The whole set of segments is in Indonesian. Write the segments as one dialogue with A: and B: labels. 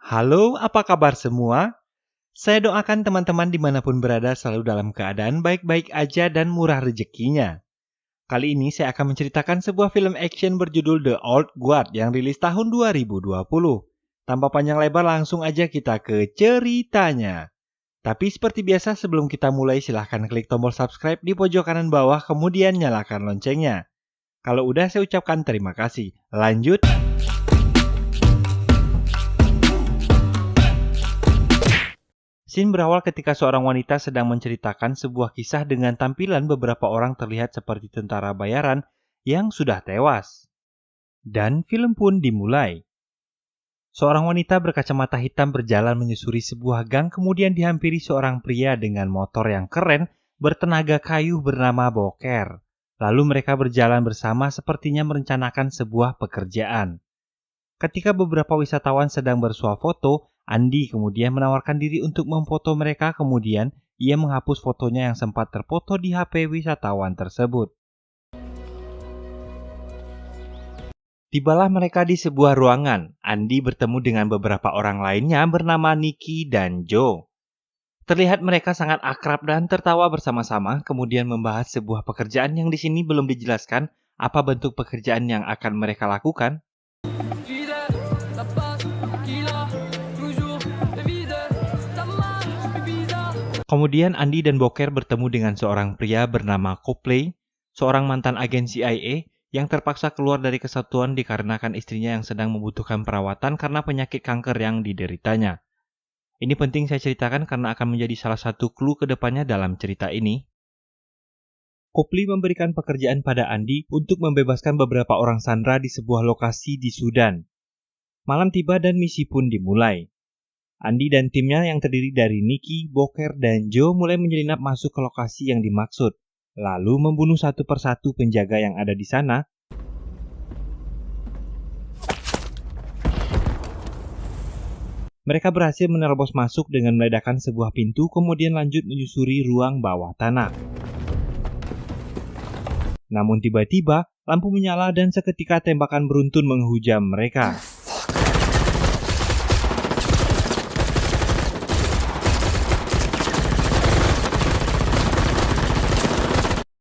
A: Halo, apa kabar semua? Saya doakan teman-teman dimanapun berada selalu dalam keadaan baik-baik aja dan murah rezekinya. Kali ini saya akan menceritakan sebuah film action berjudul The Old Guard yang rilis tahun 2020. Tanpa panjang lebar langsung aja kita ke ceritanya. Tapi seperti biasa sebelum kita mulai silahkan klik tombol subscribe di pojok kanan bawah kemudian nyalakan loncengnya. Kalau udah saya ucapkan terima kasih. Lanjut. Scene berawal ketika seorang wanita sedang menceritakan sebuah kisah dengan tampilan beberapa orang terlihat seperti tentara bayaran yang sudah tewas. Dan film pun dimulai. Seorang wanita berkacamata hitam berjalan menyusuri sebuah gang kemudian dihampiri seorang pria dengan motor yang keren bertenaga kayu bernama Boker. Lalu mereka berjalan bersama sepertinya merencanakan sebuah pekerjaan. Ketika beberapa wisatawan sedang bersuah foto, Andi kemudian menawarkan diri untuk memfoto mereka, kemudian ia menghapus fotonya yang sempat terfoto di HP wisatawan tersebut. Tibalah mereka di sebuah ruangan. Andi bertemu dengan beberapa orang lainnya bernama Nicky dan Joe. Terlihat mereka sangat akrab dan tertawa bersama-sama, kemudian membahas sebuah pekerjaan yang di sini belum dijelaskan apa bentuk pekerjaan yang akan mereka lakukan. Kemudian Andi dan Boker bertemu dengan seorang pria bernama Copley, seorang mantan agen CIA yang terpaksa keluar dari kesatuan dikarenakan istrinya yang sedang membutuhkan perawatan karena penyakit kanker yang dideritanya. Ini penting saya ceritakan karena akan menjadi salah satu clue ke depannya dalam cerita ini. Copley memberikan pekerjaan pada Andi untuk membebaskan beberapa orang sandera di sebuah lokasi di Sudan. Malam tiba dan misi pun dimulai. Andi dan timnya yang terdiri dari Nicky, Boker, dan Joe mulai menyelinap masuk ke lokasi yang dimaksud, lalu membunuh satu persatu penjaga yang ada di sana. Mereka berhasil menerobos masuk dengan meledakkan sebuah pintu, kemudian lanjut menyusuri ruang bawah tanah. Namun tiba-tiba, lampu menyala dan seketika tembakan beruntun menghujam mereka.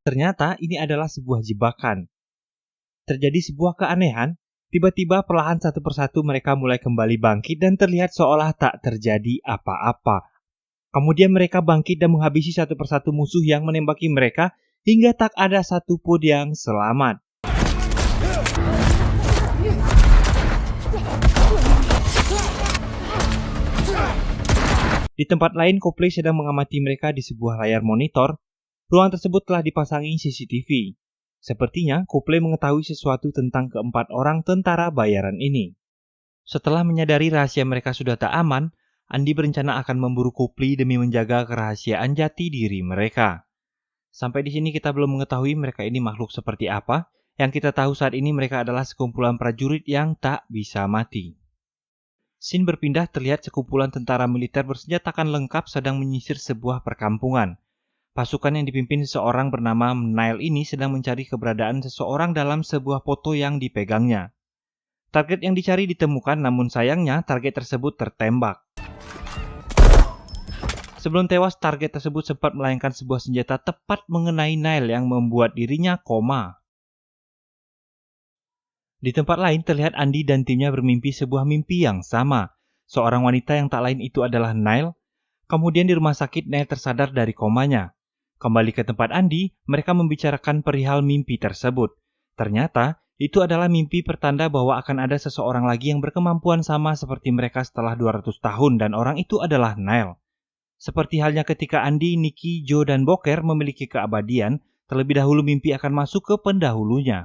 A: Ternyata ini adalah sebuah jebakan. Terjadi sebuah keanehan, tiba-tiba perlahan satu persatu mereka mulai kembali bangkit dan terlihat seolah tak terjadi apa-apa. Kemudian mereka bangkit dan menghabisi satu persatu musuh yang menembaki mereka hingga tak ada satupun yang selamat. Di tempat lain, Copley sedang mengamati mereka di sebuah layar monitor. Ruang tersebut telah dipasangi CCTV. Sepertinya Copley mengetahui sesuatu tentang keempat orang tentara bayaran ini. Setelah menyadari rahasia mereka sudah tak aman, Andi berencana akan memburu Copley demi menjaga kerahasiaan jati diri mereka. Sampai di sini kita belum mengetahui mereka ini makhluk seperti apa. Yang kita tahu saat ini mereka adalah sekumpulan prajurit yang tak bisa mati. Scene berpindah terlihat sekumpulan tentara militer bersenjatakan lengkap sedang menyisir sebuah perkampungan. Pasukan yang dipimpin seseorang bernama Nile ini sedang mencari keberadaan seseorang dalam sebuah foto yang dipegangnya. Target yang dicari ditemukan, namun sayangnya target tersebut tertembak. Sebelum tewas, target tersebut sempat melayangkan sebuah senjata tepat mengenai Nile yang membuat dirinya koma. Di tempat lain terlihat Andi dan timnya bermimpi sebuah mimpi yang sama. Seorang wanita yang tak lain itu adalah Nile. Kemudian di rumah sakit Nile tersadar dari komanya. Kembali ke tempat Andi, mereka membicarakan perihal mimpi tersebut. Ternyata, itu adalah mimpi pertanda bahwa akan ada seseorang lagi yang berkemampuan sama seperti mereka setelah 200 tahun dan orang itu adalah Nile. Seperti halnya ketika Andi, Nicky, Joe, dan Boker memiliki keabadian, terlebih dahulu mimpi akan masuk ke pendahulunya.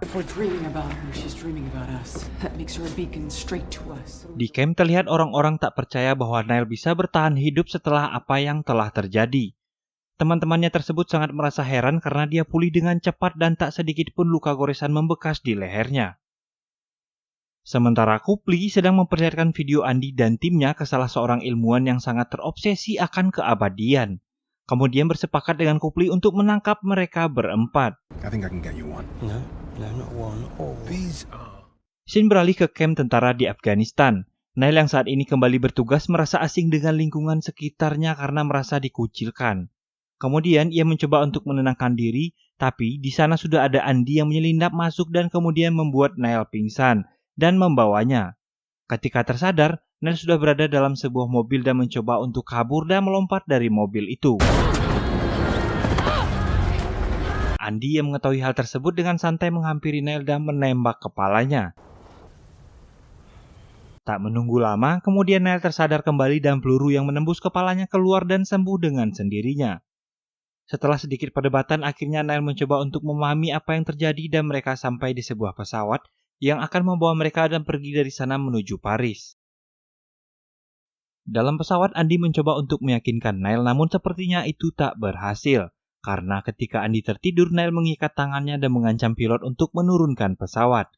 A: Di camp terlihat orang-orang tak percaya bahwa Nile bisa bertahan hidup setelah apa yang telah terjadi. Teman-temannya tersebut sangat merasa heran karena dia pulih dengan cepat dan tak sedikit pun luka goresan membekas di lehernya. Sementara Copley sedang memperlihatkan video Andi dan timnya ke salah seorang ilmuwan yang sangat terobsesi akan keabadian. Kemudian bersepakat dengan Copley untuk menangkap mereka berempat. Scene beralih ke camp tentara di Afghanistan. Nail yang saat ini kembali bertugas merasa asing dengan lingkungan sekitarnya karena merasa dikucilkan. Kemudian ia mencoba untuk menenangkan diri, tapi di sana sudah ada Andy yang menyelinap masuk dan kemudian membuat Nail pingsan dan membawanya. Ketika tersadar, Nail sudah berada dalam sebuah mobil dan mencoba untuk kabur dan melompat dari mobil itu. Andy yang mengetahui hal tersebut dengan santai menghampiri Nail dan menembak kepalanya. Tak menunggu lama, kemudian Nail tersadar kembali dan peluru yang menembus kepalanya keluar dan sembuh dengan sendirinya. Setelah sedikit perdebatan, akhirnya Nail mencoba untuk memahami apa yang terjadi dan mereka sampai di sebuah pesawat yang akan membawa mereka dan pergi dari sana menuju Paris. Dalam pesawat, Andy mencoba untuk meyakinkan Nail, namun sepertinya itu tak berhasil. Karena ketika Andy tertidur, Nail mengikat tangannya dan mengancam pilot untuk menurunkan pesawat.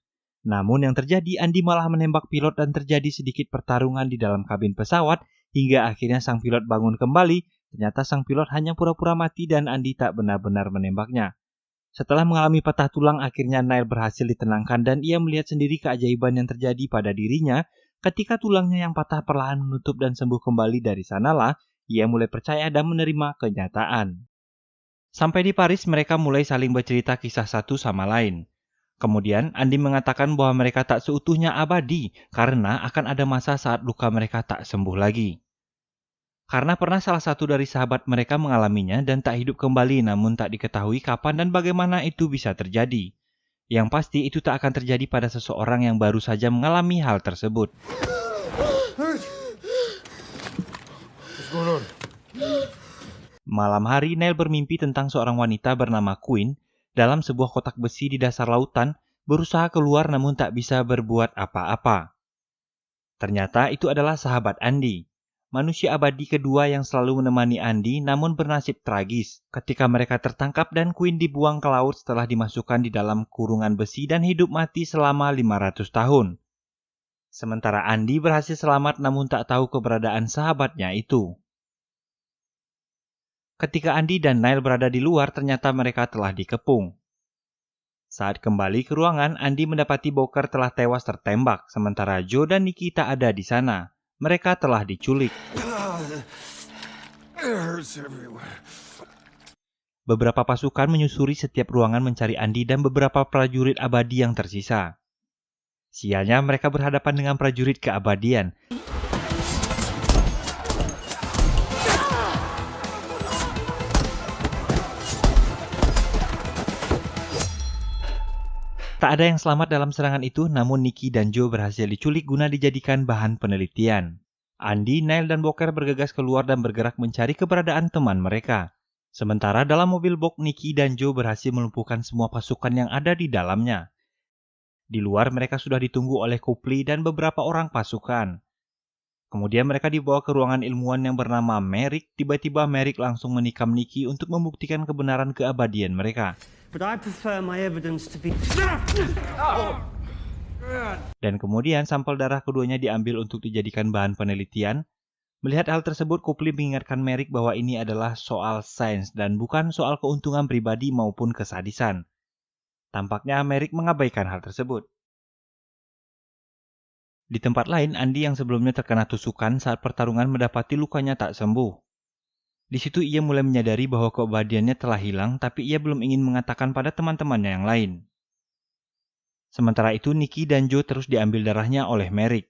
A: Namun yang terjadi, Andy malah menembak pilot dan terjadi sedikit pertarungan di dalam kabin pesawat hingga akhirnya sang pilot bangun kembali. Ternyata sang pilot hanya pura-pura mati dan Andy tak benar-benar menembaknya. Setelah mengalami patah tulang, akhirnya Nail berhasil ditenangkan dan ia melihat sendiri keajaiban yang terjadi pada dirinya. Ketika tulangnya yang patah perlahan menutup dan sembuh kembali, dari sanalah ia mulai percaya dan menerima kenyataan. Sampai di Paris, mereka mulai saling bercerita kisah satu sama lain. Kemudian, Andy mengatakan bahwa mereka tak seutuhnya abadi karena akan ada masa saat luka mereka tak sembuh lagi. Karena pernah salah satu dari sahabat mereka mengalaminya dan tak hidup kembali, namun tak diketahui kapan dan bagaimana itu bisa terjadi. Yang pasti itu tak akan terjadi pada seseorang yang baru saja mengalami hal tersebut. Malam hari, Nail bermimpi tentang seorang wanita bernama Queen dalam sebuah kotak besi di dasar lautan, berusaha keluar namun tak bisa berbuat apa-apa. Ternyata itu adalah sahabat Andy, manusia abadi kedua yang selalu menemani Andy, namun bernasib tragis ketika mereka tertangkap dan Queen dibuang ke laut setelah dimasukkan di dalam kurungan besi dan hidup mati selama 500 tahun. Sementara Andy berhasil selamat namun tak tahu keberadaan sahabatnya itu. Ketika Andy dan Nail berada di luar, ternyata mereka telah dikepung. Saat kembali ke ruangan, Andy mendapati Booker telah tewas tertembak, sementara Joe dan Nikki tak ada di sana. Mereka telah diculik. Beberapa pasukan menyusuri setiap ruangan mencari Andy dan beberapa prajurit abadi yang tersisa. Sialnya, mereka berhadapan dengan prajurit keabadian. Tak ada yang selamat dalam serangan itu, namun Nikki dan Joe berhasil diculik guna dijadikan bahan penelitian. Andy, Nail, dan Booker bergegas keluar dan bergerak mencari keberadaan teman mereka. Sementara dalam mobil box, Nikki dan Joe berhasil melumpuhkan semua pasukan yang ada di dalamnya. Di luar, mereka sudah ditunggu oleh Copley dan beberapa orang pasukan. Kemudian mereka dibawa ke ruangan ilmuwan yang bernama Merrick. Tiba-tiba Merrick langsung menikam Nikki untuk membuktikan kebenaran keabadian mereka. Dan kemudian sampel darah keduanya diambil untuk dijadikan bahan penelitian. Melihat hal tersebut, Copley mengingatkan Merrick bahwa ini adalah soal sains dan bukan soal keuntungan pribadi maupun kesadisan. Tampaknya Merrick mengabaikan hal tersebut. Di tempat lain, Andy yang sebelumnya terkena tusukan saat pertarungan mendapati lukanya tak sembuh. Di situ ia mulai menyadari bahwa keabadiannya telah hilang, tapi ia belum ingin mengatakan pada teman-temannya yang lain. Sementara itu, Nikki dan Joe terus diambil darahnya oleh Merrick.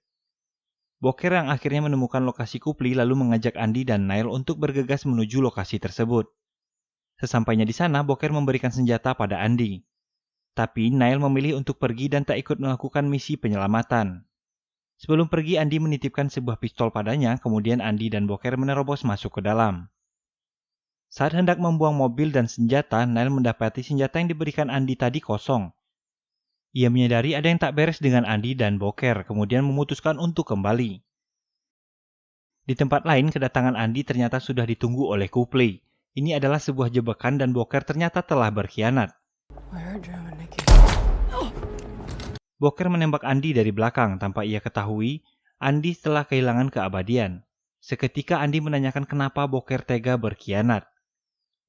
A: Booker yang akhirnya menemukan lokasi Copley lalu mengajak Andy dan Nail untuk bergegas menuju lokasi tersebut. Sesampainya di sana, Booker memberikan senjata pada Andy. Tapi Nail memilih untuk pergi dan tak ikut melakukan misi penyelamatan. Sebelum pergi, Andy menitipkan sebuah pistol padanya, kemudian Andy dan Booker menerobos masuk ke dalam. Saat hendak membuang mobil dan senjata, Nail mendapati senjata yang diberikan Andy tadi kosong. Ia menyadari ada yang tak beres dengan Andy dan Booker, kemudian memutuskan untuk kembali. Di tempat lain, kedatangan Andy ternyata sudah ditunggu oleh Copley. Ini adalah sebuah jebakan dan Booker ternyata telah berkhianat. Booker menembak Andy dari belakang tanpa ia ketahui, Andy telah kehilangan keabadian. Seketika Andy menanyakan kenapa Booker tega berkhianat.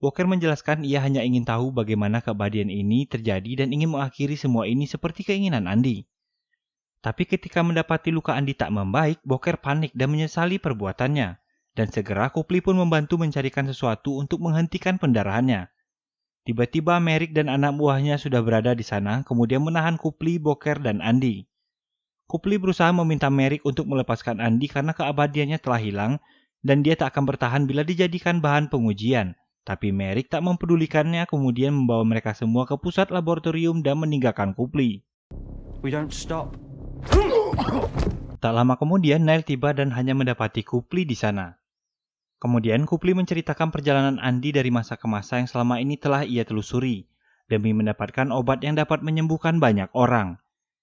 A: Booker menjelaskan ia hanya ingin tahu bagaimana keabadian ini terjadi dan ingin mengakhiri semua ini seperti keinginan Andy. Tapi ketika mendapati luka Andi tak membaik, Boker panik dan menyesali perbuatannya. Dan segera Copley pun membantu mencarikan sesuatu untuk menghentikan pendarahannya. Tiba-tiba Merrick dan anak buahnya sudah berada di sana, kemudian menahan Copley, Boker, dan Andi. Copley berusaha meminta Merrick untuk melepaskan Andi karena keabadiannya telah hilang, dan dia tak akan bertahan bila dijadikan bahan pengujian. Tapi Merrick tak mempedulikannya, kemudian membawa mereka semua ke pusat laboratorium dan meninggalkan Copley.
B: We don't stop.
A: Tak lama kemudian, Neil tiba dan hanya mendapati Copley di sana. Kemudian Copley menceritakan perjalanan Andi dari masa ke masa yang selama ini telah ia telusuri, demi mendapatkan obat yang dapat menyembuhkan banyak orang.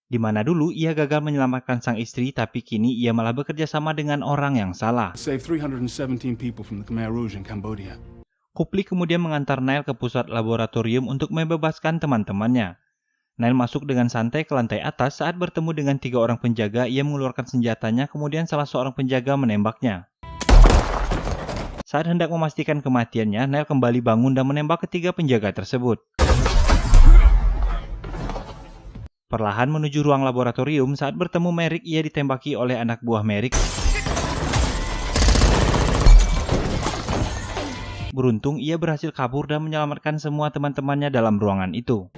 A: Di mana dulu ia gagal menyelamatkan sang istri, tapi kini ia malah bekerja sama dengan orang yang salah.
C: Saved 317 people from the Khmer Rouge in Cambodia.
A: Copley kemudian mengantar Neil ke pusat laboratorium untuk membebaskan teman-temannya. Neil masuk dengan santai ke lantai atas. Saat bertemu dengan 3 orang penjaga, ia mengeluarkan senjatanya, kemudian salah seorang penjaga menembaknya. Saat hendak memastikan kematiannya, Neil kembali bangun dan menembak ketiga penjaga tersebut. Perlahan menuju ruang laboratorium, saat bertemu Merrick, ia ditembaki oleh anak buah Merrick. Beruntung, ia berhasil kabur dan menyelamatkan semua teman-temannya dalam ruangan itu.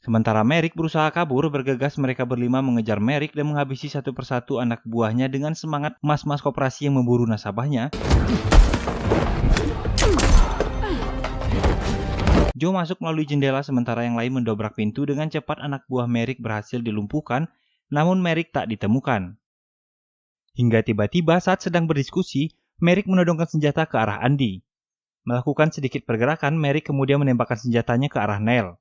A: Sementara Merrick berusaha kabur, bergegas mereka berlima mengejar Merrick dan menghabisi satu persatu anak buahnya dengan semangat mas-mas koperasi yang memburu nasabahnya. Joe masuk melalui jendela sementara yang lain mendobrak pintu. Dengan cepat anak buah Merrick berhasil dilumpuhkan, namun Merrick tak ditemukan. Hingga tiba-tiba saat sedang berdiskusi, Merrick menodongkan senjata ke arah Andi. Melakukan sedikit pergerakan, Merrick kemudian menembakkan senjatanya ke arah Neil.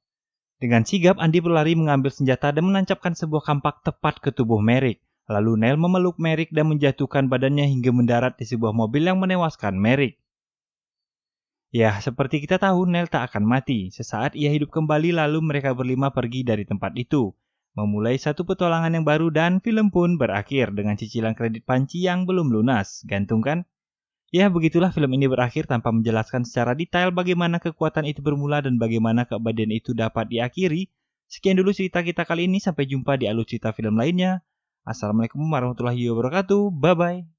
A: Dengan sigap, Andi berlari mengambil senjata dan menancapkan sebuah kampak tepat ke tubuh Merrick. Lalu Neil memeluk Merrick dan menjatuhkan badannya hingga mendarat di sebuah mobil yang menewaskan Merrick. Ya, seperti kita tahu, Neil tak akan mati. Sesaat ia hidup kembali, lalu mereka berlima pergi dari tempat itu. Memulai satu petualangan yang baru dan film pun berakhir dengan cicilan kredit panci yang belum lunas. Gantung kan? Ya, begitulah film ini berakhir tanpa menjelaskan secara detail bagaimana kekuatan itu bermula dan bagaimana keabadian itu dapat diakhiri. Sekian dulu cerita kita kali ini, sampai jumpa di alur cerita film lainnya. Assalamualaikum warahmatullahi wabarakatuh, bye-bye.